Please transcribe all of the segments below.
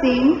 3,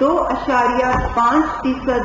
2.5%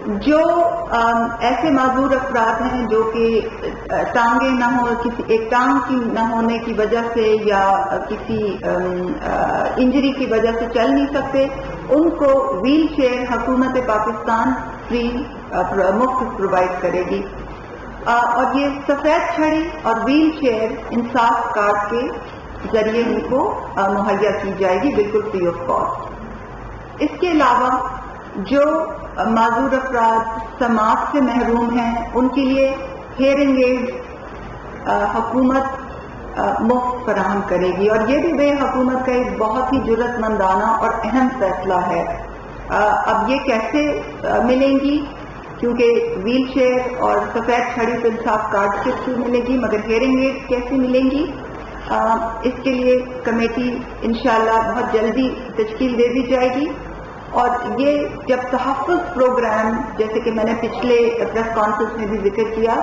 جو ایسے معذور افراد ہیں جو کہ ٹانگیں نہ ہو، کسی ایک ٹانگ کی نہ ہونے کی وجہ سے یا کسی انجری کی وجہ سے چل نہیں سکتے، ان کو ویل چیئر حکومت پاکستان فری مفت پرووائڈ کرے گی، اور یہ سفید چھڑی اور ویل چیئر انصاف کارڈ کے ذریعے ان کو مہیا کی جائے گی، بالکل فری آف کاسٹ۔ اس کے علاوہ جو معذور افراد سماعت سے محروم ہیں ان کے لیے ہیئرنگ ایڈ حکومت مفت فراہم کرے گی، اور یہ بھی حکومت کا ایک بہت ہی جرأت مندانہ اور اہم فیصلہ ہے۔ اب یہ کیسے ملیں گی؟ کیونکہ ویل چیئر اور سفید چھڑی تو انصاف کارڈ کے تھرو ملے گی، مگر ہیئرنگ ایڈ کیسے ملیں گی؟ اس کے لیے کمیٹی انشاءاللہ بہت جلدی تشکیل دے دی جائے گی، اور یہ جب تحفظ پروگرام، جیسے کہ میں نے پچھلے پریس کانفرنس میں بھی ذکر کیا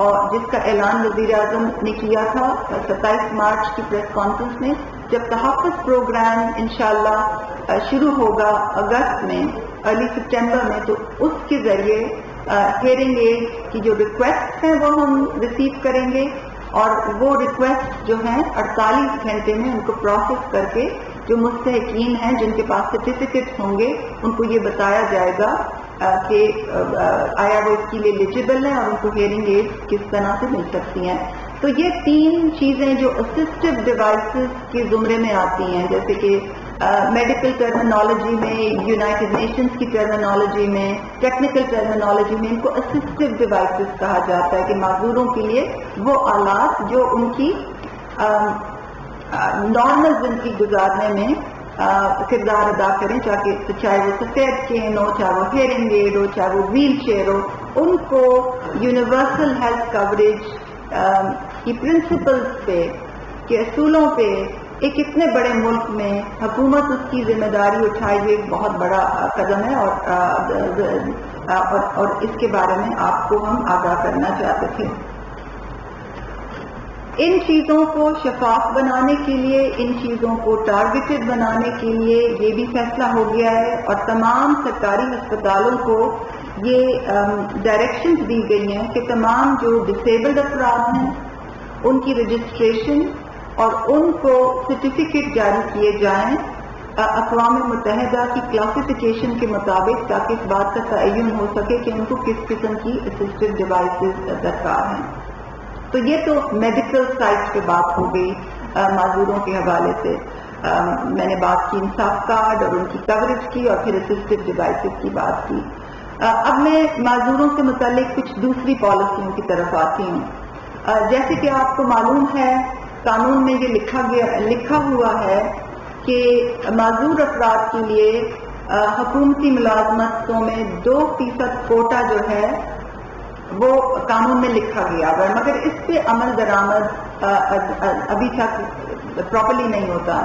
اور جس کا اعلان وزیر اعظم نے کیا تھا 27 مارچ کی پریس کانفرنس میں، جب تحفظ پروگرام انشاءاللہ شروع ہوگا اگست میں، ارلی سپٹمبر میں، تو اس کے ذریعے ہیئرنگ ایڈ کی جو ریکویسٹ ہیں وہ ہم ریسیو کریں گے، اور وہ ریکویسٹ جو ہیں 48 گھنٹے میں ان کو پروسیس کر کے جو مستحقین ہیں جن کے پاس سرٹیفکیٹس ہوں گے ان کو یہ بتایا جائے گا کہ آیا وہ اس کے لیے ایلیجیبل ہیں اور ان کو ہیئرنگ ایڈ کس طرح سے مل سکتی ہیں۔ تو یہ 3 چیزیں جو اسسٹو ڈیوائسز کے زمرے میں آتی ہیں، جیسے کہ میڈیکل ٹرمینالوجی میں، یونائٹڈ نیشنز کی ٹرمینالوجی میں، ٹیکنیکل ٹرمینالوجی میں، ان کو اسسٹو ڈیوائسز کہا جاتا ہے، کہ معذوروں کے لیے وہ آلات جو ان کی نارمل زندگی گزارنے میں کردار ادا کریں، چاہے وہ سفید کین ہو، چاہے وہ ہیئرنگ ایڈ ہو، چاہے وہ ویل چیئر ہو، ان کو یونیورسل ہیلتھ کوریج کی پرنسپلز پہ، کے اصولوں پہ، ایک اتنے بڑے ملک میں حکومت اس کی ذمہ داری اٹھائے ہوئے ایک بہت بڑا قدم ہے، اور اس کے بارے میں آپ کو ہم آگاہ کرنا چاہتے تھے۔ ان چیزوں کو شفاف بنانے کے لیے، ان چیزوں کو ٹارگیٹڈ بنانے کے لیے یہ بھی فیصلہ ہو گیا ہے، اور تمام سرکاری ہسپتالوں کو یہ ڈائریکشنز دی گئی ہیں کہ تمام جو ڈسیبلڈ افراد ہیں ان کی رجسٹریشن اور ان کو سرٹیفکیٹ جاری کیے جائیں اقوام متحدہ کی کلاسیفیکیشن کے مطابق، تاکہ اس بات کا تعین ہو سکے کہ ان کو کس قسم کی اسسٹڈ ڈیوائسز درکار ہیں۔ تو یہ تو میڈیکل سائٹ پہ بات ہو گئی معذوروں کے حوالے سے، میں نے بات کی انصاف کارڈ اور ان کی کوریج کی، اور پھر اسسٹڈ ڈیوائسز کی بات کی۔ اب میں معذوروں سے متعلق کچھ دوسری پالیسیوں کی طرف آتی ہوں۔ جیسے کہ آپ کو معلوم ہے قانون میں یہ لکھا ہوا ہے کہ معذور افراد کے لیے حکومتی ملازمتوں میں 2% کوٹا جو ہے وہ قانون میں لکھا گیا ہے، مگر اس پہ عمل درآمد ابھی تک پراپرلی نہیں ہوتا۔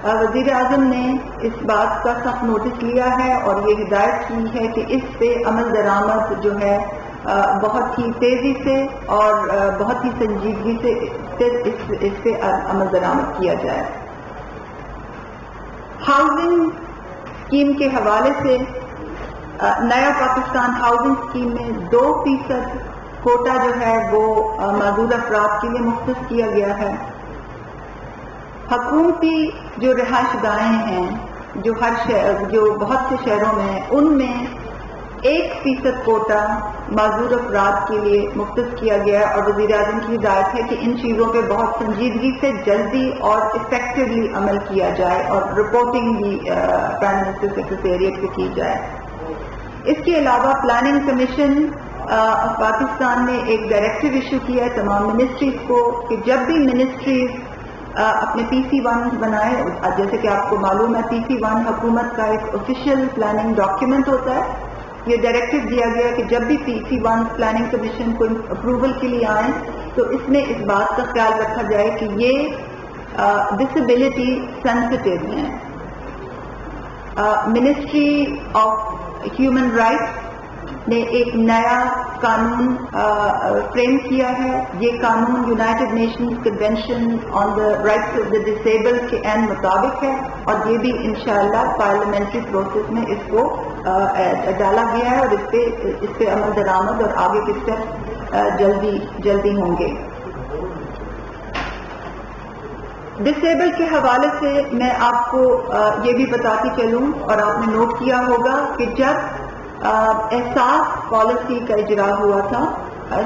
وزیر اعظم نے اس بات کا سخت نوٹس لیا ہے اور یہ ہدایت کی ہے کہ اس پہ عمل درآمد جو ہے بہت ہی تیزی سے اور بہت ہی سنجیدگی سے اس پہ عمل درآمد کیا جائے۔ ہاؤسنگ اسکیم کے حوالے سے نیا پاکستان ہاؤسنگ اسکیم میں 2% کوٹا جو ہے وہ معذور افراد کے لیے مختص کیا گیا ہے۔ حکومتی جو رہائش گاہیں ہیں جو بہت سے شہروں میں ہیں، ان میں 1% کوٹا معذور افراد کے لیے مختص کیا گیا ہے، اور وزیر اعظم کی ہدایت ہے کہ ان چیزوں پہ بہت سنجیدگی سے جلدی اور افیکٹولی عمل کیا جائے، اور رپورٹنگ بھی پرائم منسٹر سیکریٹریٹ کو کی جائے۔ اس کے علاوہ پلاننگ کمیشن آف پاکستان نے ایک ڈائریکٹو ایشو کیا ہے تمام منسٹریز کو کہ جب بھی منسٹریز اپنے PC1 بنائے، جیسے کہ آپ کو معلوم ہے PC1 حکومت کا ایک آفیشیل پلاننگ ڈاکیومنٹ ہوتا ہے، یہ ڈائریکٹو دیا گیا کہ جب بھی PC1 پلاننگ کمیشن کو اپروول کے لیے آئیں تو اس میں اس بات کا خیال رکھا جائے کہ یہ ڈسیبلٹی سینسٹیو ہیں۔ منسٹری آف ہیومن رائٹس نے ایک نیا قانون فریم کیا ہے. یہ قانون United nations convention on the rights of the disabled کے عین مطابق ہے, اور یہ بھی انشاءاللہ پارلیمنٹری پروسیس میں اس کو ڈالا گیا ہے, اور اس پہ عمل درآمد اور آگے کے اسٹیپ جلدی ہوں گے. ڈسیبل کے حوالے سے میں آپ کو یہ بھی بتاتی چلوں, اور آپ نے نوٹ کیا ہوگا کہ جب احساس پالیسی کا اجرا ہوا تھا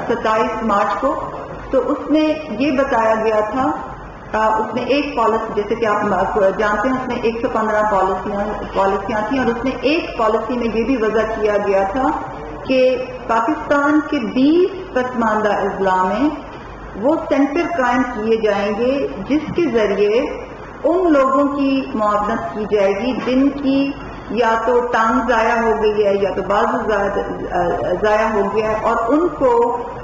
27 مارچ کو, تو اس میں یہ بتایا گیا تھا, اس میں ایک پالیسی, جیسے کہ آپ جانتے ہیں اس میں 115 پالیسیاں تھیں, اور اس میں ایک پالیسی میں یہ بھی وضع کیا گیا تھا کہ پاکستان کے 20 پسماندہ اضلاع میں وہ سینٹر قائم کیے جائیں گے جس کے ذریعے ان لوگوں کی معاونت کی جائے گی جن کی یا تو ٹانگ ضائع ہو گئی ہے یا تو بازو ضائع ہو گیا ہے, اور ان کو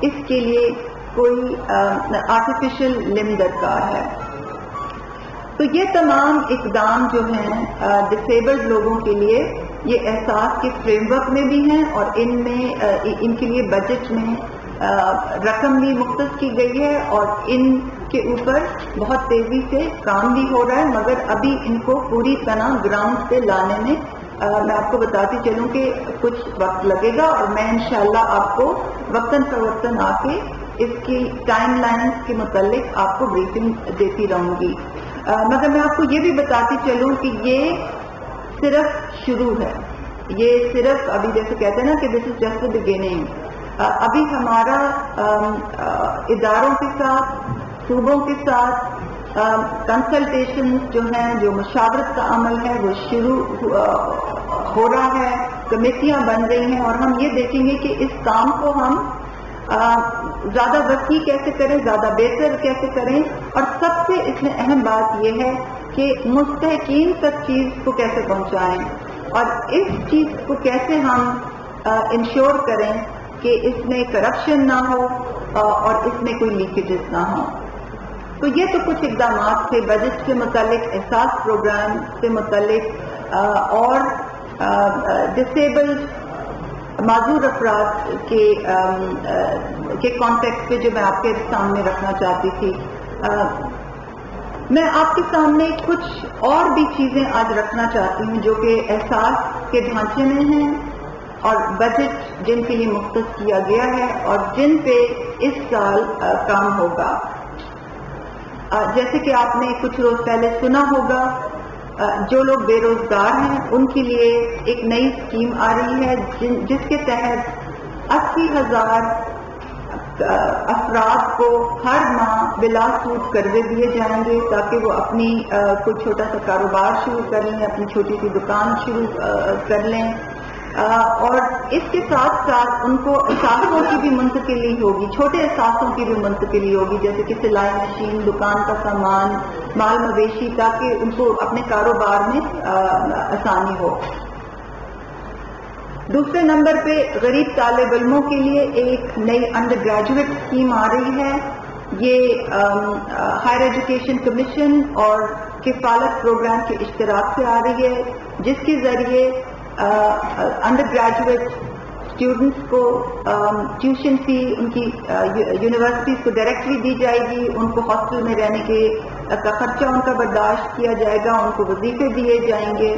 اس کے لیے کوئی آرٹیفیشل لم درکار ہے. تو یہ تمام اقدام جو ہیں ڈسیبلڈ لوگوں کے لیے یہ احساس کے فریم ورک میں بھی ہیں, اور ان کے لیے بجٹ میں رقم بھی مختص کی گئی ہے, اور ان کے اوپر بہت تیزی سے کام بھی ہو رہا ہے, مگر ابھی ان کو پوری طرح گراؤنڈ سے لانے میں میں آپ کو بتاتی چلوں کہ کچھ وقت لگے گا, اور میں انشاءاللہ آپ کو وقتاً فوقتاً آ کے اس کی ٹائم لائنز کے متعلق آپ کو بریفنگ دیتی رہوں گی. مگر میں آپ کو یہ بھی بتاتی چلوں کہ یہ صرف شروع ہے, یہ صرف ابھی جیسے کہتے ہیں نا کہ دس از جسٹ دی بگننگ. ابھی ہمارا اداروں کے ساتھ, صوبوں کے ساتھ کنسلٹیشن جو ہیں, جو مشاورت کا عمل ہے وہ شروع ہو رہا ہے, کمیٹیاں بن رہی ہیں, اور ہم یہ دیکھیں گے کہ اس کام کو ہم زیادہ وسیع کیسے کریں, زیادہ بہتر کیسے کریں, اور سب سے اس میں اہم بات یہ ہے کہ مستحقین تک چیز کو کیسے پہنچائیں, اور اس چیز کو کیسے ہم انشور کریں کہ اس میں کرپشن نہ ہو اور اس میں کوئی لیکیجز نہ ہو. تو یہ تو کچھ اقدامات تھے بجٹ سے متعلق, احساس پروگرام سے متعلق, اور ڈسیبلڈ معذور افراد کے کانٹیکٹ پہ جو میں آپ کے سامنے رکھنا چاہتی تھی. میں آپ کے سامنے کچھ اور بھی چیزیں آج رکھنا چاہتی ہوں جو کہ احساس کے ڈھانچے میں ہیں, اور بجٹ جن کے لیے مختص کیا گیا ہے, اور جن پہ اس سال کام ہوگا. جیسے کہ آپ نے کچھ روز پہلے سنا ہوگا, جو لوگ بے روزگار ہیں ان کے لیے ایک نئی اسکیم آ رہی ہے جس کے تحت 80,000 افراد کو ہر ماہ بلا سود قرضے دیے جائیں گے تاکہ وہ اپنی کوئی چھوٹا سا کاروبار شروع کر لیں, اپنی چھوٹی سی دکان شروع کر لیں, اور اس کے ساتھ ساتھ ان کو اثاثوں کی بھی منتقلی ہوگی, چھوٹے اثاثوں کی بھی منتقلی ہوگی, جیسے کہ سلائی مشین, دکان کا سامان, مال مویشی, تاکہ ان کو اپنے کاروبار میں آسانی ہو. دوسرے نمبر پہ غریب طالب علموں کے لیے ایک نئی انڈر گریجویٹ اسکیم آ رہی ہے. یہ ہائر ایجوکیشن کمیشن اور کفالت پروگرام کے اشتراک سے آ رہی ہے, جس کے ذریعے انڈر گریجویٹ اسٹوڈنٹس کو ٹیوشن فی ان کی یونیورسٹیز کو ڈائریکٹلی دی جائے گی, ان کو ہاسٹل میں رہنے کا خرچہ ان کا برداشت کیا جائے گا, ان کو وظیفے دیے جائیں گے.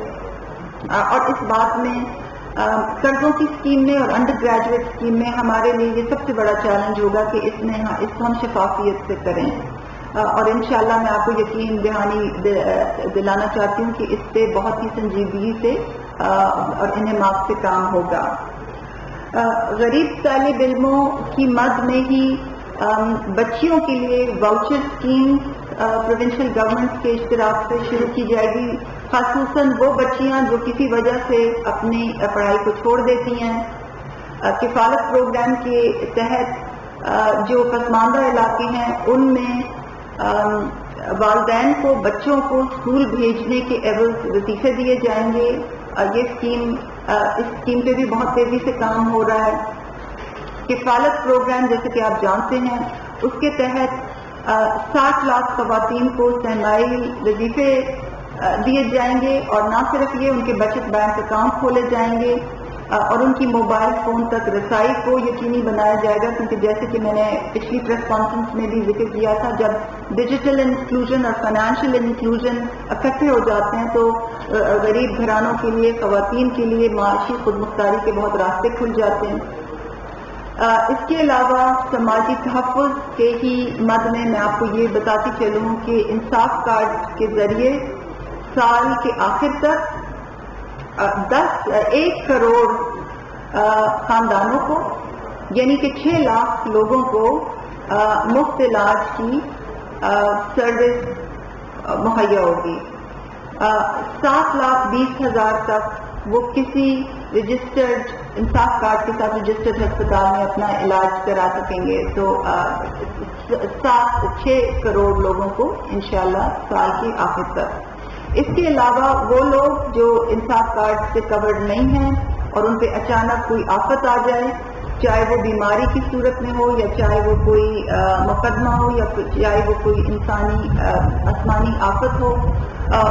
اور اس بات میں قرضوں کی اسکیم میں اور انڈر گریجویٹ اسکیم میں ہمارے لیے یہ سب سے بڑا چیلنج ہوگا کہ اس کو ہم شفافیت سے کریں, اور انشاءاللہ میں آپ کو یقین دہانی دلانا چاہتی ہوں کہ اس پہ بہت ہی سنجیدگی سے اور انہماک سے کام ہوگا. غریب طالب علموں کی مد میں ہی بچیوں کے لیے واؤچر اسکیم پروونشل گورنمنٹ کے اشتراک سے شروع کی جائے گی, خصوصاً وہ بچیاں جو کسی وجہ سے اپنی پڑھائی کو چھوڑ دیتی ہیں. کفالت پروگرام کے تحت جو پسماندہ علاقے ہیں ان میں والدین کو بچوں کو اسکول بھیجنے کے عوض وظیفے دیے جائیں گے. یہ اس اسکیم پہ بھی بہت تیزی سے کام ہو رہا ہے. کفالت پروگرام جیسے کہ آپ جانتے ہیں اس کے تحت 60 لاکھ خواتین کو سرمائی وظیفے دیے جائیں گے, اور نہ صرف یہ ان کے بچت بینک اکاؤنٹ کھولے جائیں گے, اور ان کی موبائل فون تک رسائی کو یقینی بنایا جائے گا، کیونکہ جیسے کہ میں نے پچھلی پریس کانفرنس میں بھی ذکر کیا تھا، جب ڈیجیٹل انکلوژن اور فائنینشیل انکلوژن اکٹھے ہو جاتے ہیں تو غریب گھرانوں کے لیے، خواتین کے لیے معاشی خود مختاری کے بہت راستے کھل جاتے ہیں۔ اس کے علاوہ سماجی تحفظ کے ہی مد میں آپ کو یہ بتاتی چلوں کہ انصاف کارڈ کے ذریعے سال کے آخر تک 1 کروڑ خاندانوں کو، یعنی کہ 6 لاکھ لوگوں کو مفت علاج کی سروس مہیا ہوگی۔ 7,20,000 تک وہ کسی رجسٹرڈ انصاف کارڈ کے ساتھ رجسٹرڈ ہسپتال میں اپنا علاج کرا سکیں گے۔ تو 6 کروڑ لوگوں کو انشاءاللہ سال کے آخر تک۔ اس کے علاوہ وہ لوگ جو انصاف کارڈ سے کورڈ نہیں ہیں اور ان پہ اچانک کوئی آفت آ جائے، چاہے وہ بیماری کی صورت میں ہو یا چاہے وہ کوئی مقدمہ ہو یا چاہے وہ کوئی انسانی آسمانی آفت ہو،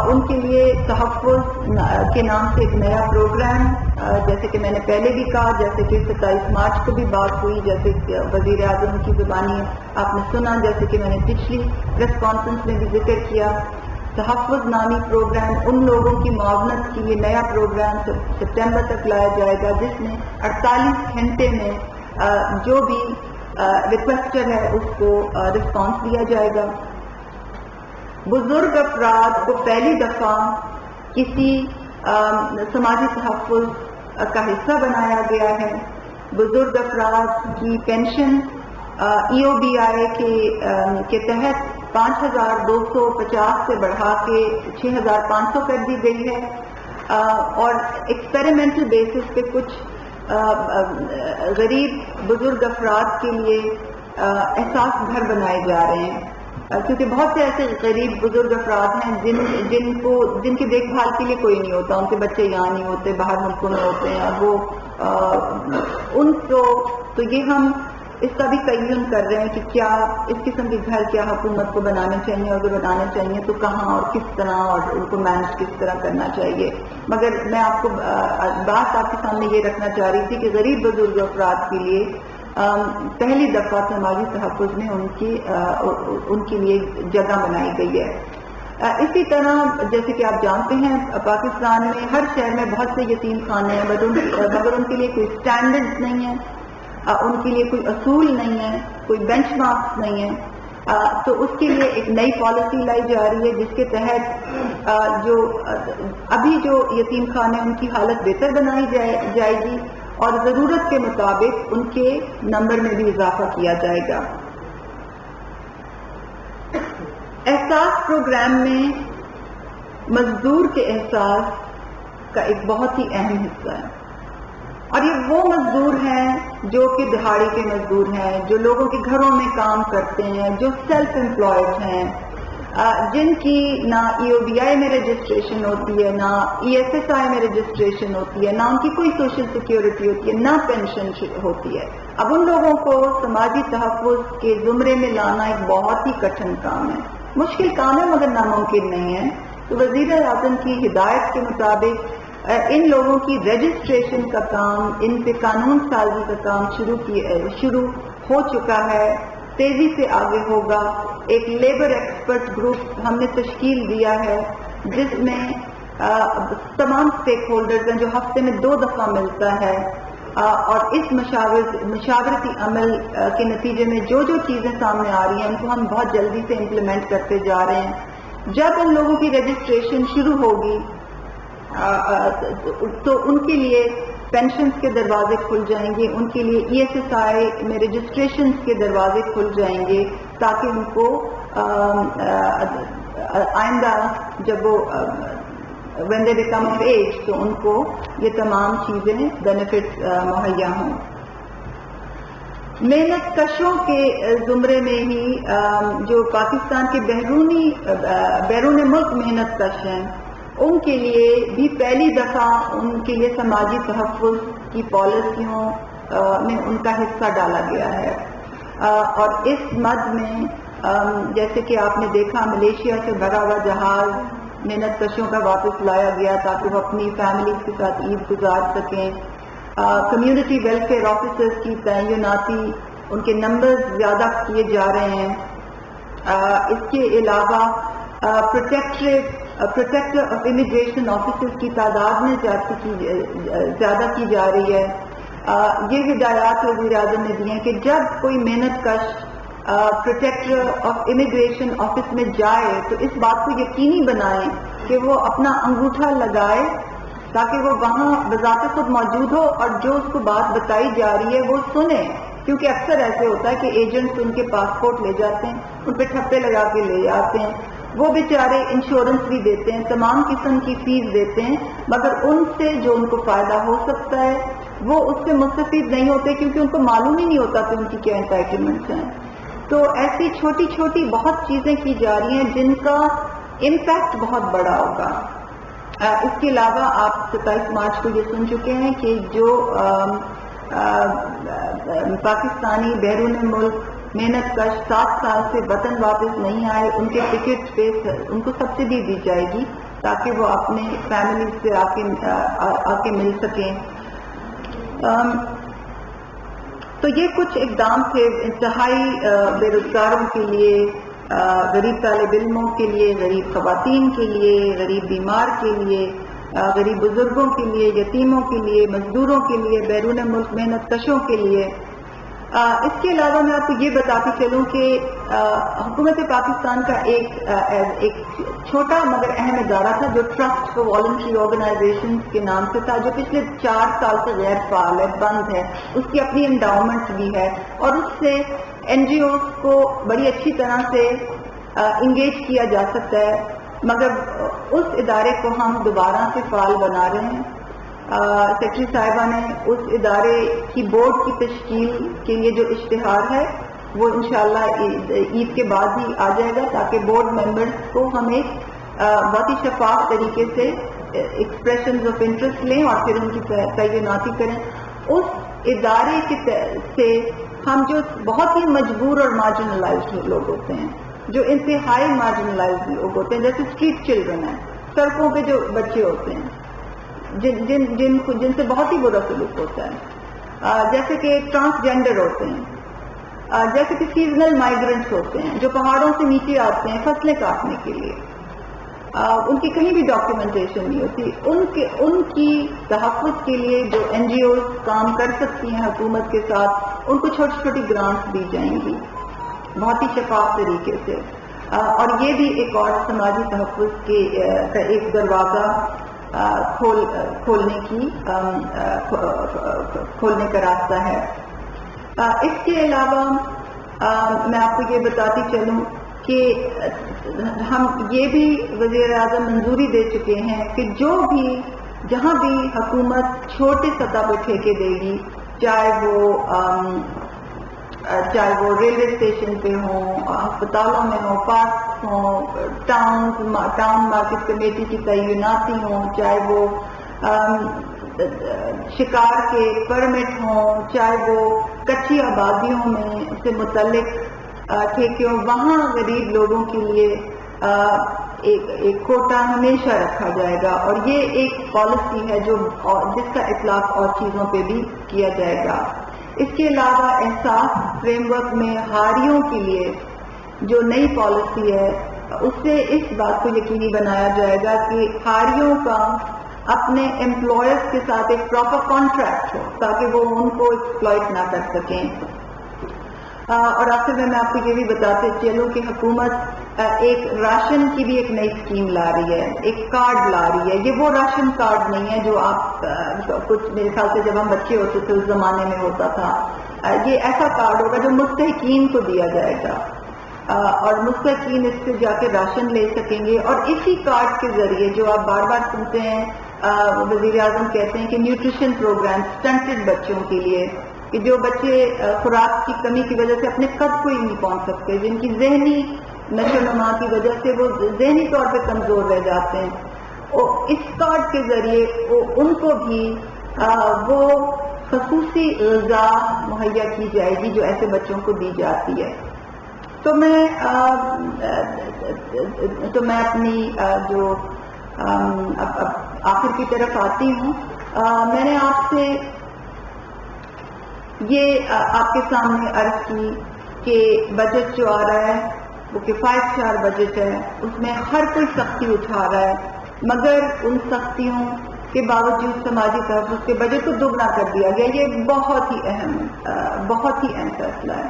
ان کے لیے تحفظ کے نام سے ایک نیا پروگرام، جیسے کہ میں نے پہلے بھی کہا، جیسے کہ 27 مارچ کو بھی بات ہوئی، جیسے وزیر اعظم کی زبانی آپ نے سنا، جیسے کہ میں نے پچھلی پریس کانفرنس میں بھی ذکر کیا، تحفظ نامی پروگرام ان لوگوں کی معاونت کے لیے نیا پروگرام سپٹمبر تک لایا جائے گا، جس میں 48 گھنٹے میں جو بھی ریکویسٹر ہے اس کو رسپانس دیا جائے گا۔ بزرگ افراد کو پہلی دفعہ کسی سماجی تحفظ کا حصہ بنایا گیا ہے۔ بزرگ افراد کی پینشن EOBI کے تحت 5,250 سے بڑھا کے 6,500 کر دی گئی ہے، اور ایکسپیریمنٹل بیسس پہ کچھ غریب بزرگ افراد کے لیے احساس گھر بنائے جا رہے ہیں، کیونکہ بہت سے ایسے غریب بزرگ افراد ہیں جن کی دیکھ بھال کے لیے کوئی نہیں ہوتا، ان کے بچے یہاں نہیں ہوتے، باہر ملکوں میں ہوتے ہیں، اور وہ ان کو تو یہ ہم اس کا بھی تعین کر رہے ہیں کہ کیا اس قسم کے گھر کیا حکومت کو بنانے چاہیے، اور اگر بنانے چاہیے تو کہاں اور کس طرح، اور ان کو مینج کس طرح کرنا چاہیے۔ مگر میں آپ کو بات آپ کے سامنے یہ رکھنا چاہ رہی تھی کہ غریب بزرگ افراد کے لیے پہلی دفعہ سماجی تحفظ میں ان کے لیے جگہ بنائی گئی ہے۔ اسی طرح جیسے کہ آپ جانتے ہیں پاکستان میں ہر شہر میں بہت سے یتیم خانے ہیں، مگر ان کے لیے کوئی سٹینڈرڈ نہیں ہے، ان کے لیے کوئی اصول نہیں ہے، کوئی بینچ مارکس نہیں ہے، تو اس کے لیے ایک نئی پالیسی لائی جا رہی ہے، جس کے تحت ابھی جو یتیم خانے ان کی حالت بہتر بنائی جائے گی، اور ضرورت کے مطابق ان کے نمبر میں بھی اضافہ کیا جائے گا۔ احساس پروگرام میں مزدور کے احساس کا ایک بہت ہی اہم حصہ ہے، اور یہ وہ مزدور ہیں جو کہ دہاڑی کے مزدور ہیں، جو لوگوں کے گھروں میں کام کرتے ہیں، جو سیلف امپلائڈ ہیں، جن کی نہ EOBI میں رجسٹریشن ہوتی ہے، نہ ESSI میں رجسٹریشن ہوتی ہے، نہ ان کی کوئی سوشل سیکیورٹی ہوتی ہے، نہ پینشن ہوتی ہے۔ اب ان لوگوں کو سماجی تحفظ کے زمرے میں لانا ایک بہت ہی کٹھن کام ہے، مشکل کام ہے، مگر ناممکن نہیں ہے۔ تو وزیر اعظم کی ہدایت کے مطابق ان لوگوں کی رجسٹریشن کا کام، ان پہ قانون سازی کا کام شروع ہو چکا ہے، تیزی سے آگے ہوگا۔ ایک لیبر ایکسپرٹ گروپ ہم نے تشکیل دیا ہے، جس میں تمام اسٹیک ہولڈرز ہیں، جو ہفتے میں 2 دفعہ ملتا ہے، اور اس مشاورتی عمل کے نتیجے میں جو چیزیں سامنے آ رہی ہیں ان کو ہم بہت جلدی سے امپلیمنٹ کرتے جا رہے ہیں۔ جب ان لوگوں کی رجسٹریشن شروع ہوگی تو ان کے لیے پینشنز کے دروازے کھل جائیں گے، ان کے لیے ESSI میں رجسٹریشنز کے دروازے کھل جائیں گے، تاکہ ان کو آئندہ جب وہ when they become of age تو ان کو یہ تمام چیزیں بینیفٹس مہیا ہوں۔ محنت کشوں کے زمرے میں ہی جو پاکستان کے بیرون ملک محنت کش ہیں، ان کے لیے بھی پہلی دفعہ ان کے لیے سماجی تحفظ کی پالیسیوں میں ان کا حصہ ڈالا گیا ہے، اور اس مد میں جیسے کہ آپ نے دیکھا ملیشیا سے بھرا ہوا جہاز محنت کشوں کا واپس لایا گیا تاکہ وہ اپنی فیملیز کے ساتھ عید گزار سکیں۔ کمیونٹی ویلفیئر آفیسرز کی تعیناتی ان کے نمبر زیادہ کیے جا رہے ہیں. اس کے علاوہ پروٹیکٹر آف امیگریشن آفیسرز کی تعداد میں زیادہ کی جا رہی ہے. یہ ہدایات وزیر اعظم نے دی ہیں کہ جب کوئی محنت کش پروٹیکٹر آف امیگریشن آفس میں جائے تو اس بات کو یقینی بنائیں کہ وہ اپنا انگوٹھا لگائے تاکہ وہ وہاں بذات خود موجود ہو اور جو اس کو بات بتائی جا رہی ہے وہ سنے. کیونکہ اکثر ایسے ہوتا ہے کہ ایجنٹس ان کے پاسپورٹ لے جاتے ہیں, ان پہ ٹھپے لگا کے لے جاتے ہیں, وہ بیچارے انشورنس بھی دیتے ہیں, تمام قسم کی فیس دیتے ہیں, مگر ان سے جو ان کو فائدہ ہو سکتا ہے وہ اس سے مستفید نہیں ہوتے کیونکہ ان کو معلوم ہی نہیں ہوتا کہ ان کی کیا انٹائٹلمنٹس ہیں. تو ایسی چھوٹی چھوٹی بہت چیزیں کی جا رہی ہیں جن کا امپیکٹ بہت بڑا ہوگا. اس کے علاوہ آپ 27 مارچ کو یہ سن چکے ہیں کہ جو پاکستانی بیرون ملک محنت کش 7 سال سے وطن واپس نہیں آئے, ان کے ٹکٹ پہ ان کو سبسڈی دی جائے گی تاکہ وہ اپنے فیملی سے آ کے مل سکیں. تو یہ کچھ اقدام تھے انتہائی بے روزگاروں کے لیے, غریب طالب علموں کے لیے, غریب خواتین کے لیے, غریب بیمار کے لیے, غریب بزرگوں کے لیے, یتیموں کے لیے, مزدوروں کے لیے, بیرون ملک محنت کشوں کے لیے. اس کے علاوہ میں آپ کو یہ بتاتی چلوں کہ حکومت پاکستان کا ایک چھوٹا مگر اہم ادارہ تھا جو ٹرسٹ فار والنٹری آرگنائزیشن کے نام سے تھا, جو پچھلے 4 سال سے غیر فعال ہے, بند ہے. اس کی اپنی انڈاؤمنٹ بھی ہے اور اس سے این جی اوز کو بڑی اچھی طرح سے انگیج کیا جا سکتا ہے, مگر اس ادارے کو ہم دوبارہ سے فعال بنا رہے ہیں. سیکرٹری صاحبہ نے اس ادارے کی بورڈ کی تشکیل کے لیے جو اشتہار ہے وہ انشاءاللہ عید کے بعد ہی آ جائے گا تاکہ بورڈ ممبرز کو ہم ایک بہت ہی شفاف طریقے سے ایکسپریشنز آف انٹرسٹ لیں اور پھر ان کی تعیناتی کریں. اس ادارے سے ہم جو بہت ہی مجبور اور مارجنلائزڈ لوگ ہوتے ہیں, جو انتہائی مارجنلائزڈ لوگ ہوتے ہیں, جیسے اسٹریٹ چلڈرن ہیں, سڑکوں پہ جو بچے ہوتے ہیں جن سے بہت ہی برا سلوک ہوتا ہے, جیسے کہ ٹرانسجینڈر ہوتے ہیں, جیسے کہ سیزنل مائیگرنٹس ہوتے ہیں جو پہاڑوں سے نیچے آتے ہیں فصلیں کاٹنے کے لیے, ان کی کہیں بھی ڈاکیومنٹیشن نہیں ہوتی. ان کی تحفظ کے لیے جو این جی اوز کام کر سکتی ہیں حکومت کے ساتھ, ان کو چھوٹی چھوٹی گرانٹس دی جائیں گی بہت ہی شفاف طریقے سے. اور یہ بھی ایک اور سماجی تحفظ کا ایک دروازہ کھولنے کا راستہ ہے. اس کے علاوہ میں آپ کو یہ بتاتی چلوں کہ ہم یہ بھی وزیر اعظم منظوری دے چکے ہیں کہ جہاں بھی حکومت چھوٹے سطح پہ ٹھیکے دے گی, چاہے وہ ریلوے اسٹیشن پہ ہوں, ہسپتالوں میں ہوں, پارکس ہوں, ٹاؤن مارکیٹ کمیٹی کی تعیناتی ہوں, چاہے وہ شکار کے پرمٹ ہوں, چاہے وہ کچی آبادیوں میں سے متعلق ٹھیکے ہوں, وہاں غریب لوگوں کے لیے ایک کوٹا ہمیشہ رکھا جائے گا. اور یہ ایک پالیسی ہے جس کا اطلاق اور چیزوں پہ بھی کیا جائے گا. اس کے علاوہ احساس فریم ورک میں ہاریوں کے لیے جو نئی پالیسی ہے اس سے اس بات کو یقینی بنایا جائے گا کہ ہاریوں کا اپنے امپلائرز کے ساتھ ایک پراپر کانٹریکٹ ہو تاکہ وہ ان کو ایکسپلائٹ نہ کر سکیں. اور آخر میں آپ کو یہ بھی بتاتے چلوں کہ حکومت ایک راشن کی بھی ایک نئی اسکیم لا رہی ہے, ایک کارڈ لا رہی ہے. یہ وہ راشن کارڈ نہیں ہے جو آپ کچھ میرے خیال سے جب ہم بچے ہوتے تھے اس زمانے میں ہوتا تھا. یہ ایسا کارڈ ہوگا جو مستحقین کو دیا جائے گا اور مستحقین اس سے جا کے راشن لے سکیں گے. اور اسی کارڈ کے ذریعے جو آپ بار بار سنتے ہیں وزیر اعظم کہتے ہیں کہ نیوٹریشن پروگرام اسٹنٹڈ بچوں کے لیے, کہ جو بچے خوراک کی کمی کی وجہ سے اپنے قد کو ہی نہیں پہنچ سکتے, جن کی ذہنی نشو و نما کی وجہ سے وہ ذہنی طور پہ کمزور رہ جاتے ہیں, اس کارڈ کے ذریعے ان کو بھی وہ خصوصی غذا مہیا کی جائے گی جو ایسے بچوں کو دی جاتی ہے. تو میں اپنی جو آخر کی طرف آتی ہوں. میں نے آپ سے یہ آپ کے سامنے عرض کی کہ بجٹ جو آ رہا ہے وہ کفایت بجٹ ہے، اس میں ہر کوئی سختی اٹھا رہا ہے، مگر ان سختیوں کے باوجود سماجی تحفظ کے بجٹ کو دوگنا کر دیا گیا۔ یہ بہت ہی اہم فیصلہ ہے،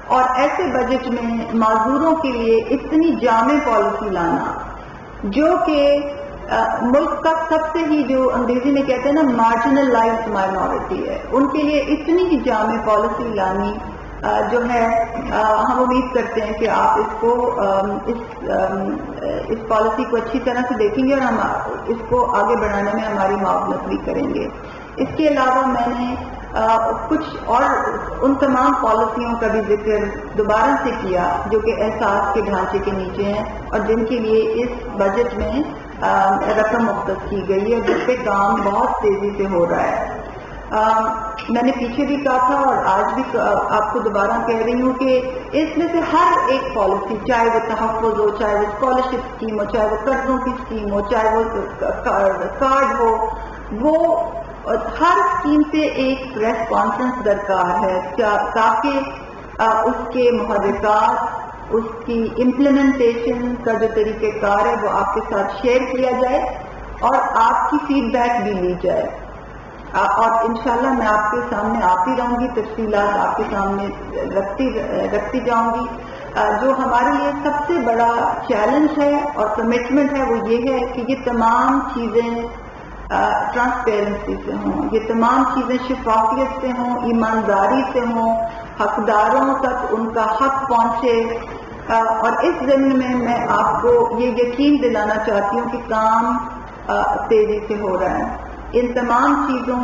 اور ایسے بجٹ میں معذوروں کے لیے اتنی جامع پالیسی لانا جو کہ ملک کا سب سے ہی جو انگریزی میں کہتے ہیں نا مارجنلائزڈ مائنورٹی ہے، ان کے لیے اتنی ہی جامع پالیسی لانی جو ہے، ہم امید کرتے ہیں کہ آپ اس پالیسی کو اچھی طرح سے دیکھیں گے اور ہم اس کو آگے بڑھانے میں ہماری معاونت بھی کریں گے۔ اس کے علاوہ میں نے کچھ اور ان تمام پالیسیوں کا بھی ذکر دوبارہ سے کیا جو کہ احساس کے ڈھانچے کے نیچے ہیں اور جن کے لیے اس بجٹ میں رقم مختص کی گئی ہے، جس پہ کام بہت تیزی سے ہو رہا ہے۔ میں نے پیچھے بھی کہا تھا اور آج بھی آپ کو دوبارہ کہہ رہی ہوں کہ اس میں سے ہر ایک پالیسی، چاہے وہ تحفظ ہو، چاہے وہ اسکالرشپ اسکیم ہو، چاہے وہ قرضوں کی اسکیم ہو، چاہے وہ کارڈ ہو، وہ ہر اسکیم سے ایک پریس کانفرنس درکار ہے تاکہ اس کے محرکات، اس کی امپلیمنٹیشن کا جو طریقہ کار ہے وہ آپ کے ساتھ شیئر کیا جائے اور آپ کی فیڈ بیک بھی لی جائے، اور انشاءاللہ میں آپ کے سامنے آتی رہوں گی، تفصیلات آپ کے سامنے رکھتی جاؤں گی۔ جو ہمارے لیے سب سے بڑا چیلنج ہے اور کمٹمنٹ ہے وہ یہ ہے کہ یہ تمام چیزیں ٹرانسپیرنسی سے ہوں، یہ تمام چیزیں شفافیت سے ہوں، ایمانداری سے ہوں، حقداروں تک ان کا حق پہنچے، اور اس ضمن میں آپ کو یہ یقین دلانا چاہتی ہوں کہ کام تیزی سے ہو رہا ہے۔ ان تمام چیزوں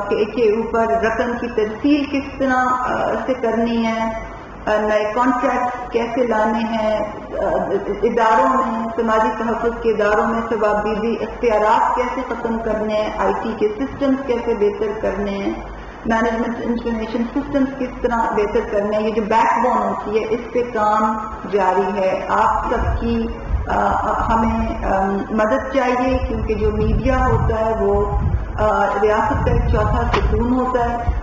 کے اوپر رقم کی ترسیل کس طرح سے کرنی ہے، نئے کانٹریکٹ کیسے لانے ہیں، اداروں میں، سماجی تحفظ کے اداروں میں ثوابدیدی اختیارات کیسے ختم کرنے ہیں، آئی ٹی کے سسٹمز کیسے بہتر کرنے ہیں، مینجمنٹ انفارمیشن سسٹمز کس طرح بہتر کرنے ہیں، یہ جو بیک بون ہوتی ہے اس پہ کام جاری ہے۔ آپ سب کی ہمیں مدد چاہیے، کیونکہ جو میڈیا ہوتا ہے وہ ریاست کا ایک چوتھا ستون ہوتا ہے،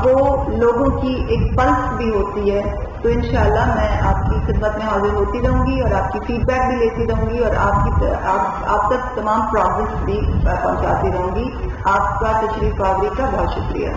وہ لوگوں کی ایک پلس بھی ہوتی ہے، تو انشاءاللہ میں آپ کی خدمت میں حاضر ہوتی رہوں گی اور آپ کی فیڈ بیک بھی لیتی رہوں گی اور آپ تک تمام پروگرس بھی پہنچاتی رہوں گی۔ آپ کا تشریف آوری کا بہت شکریہ۔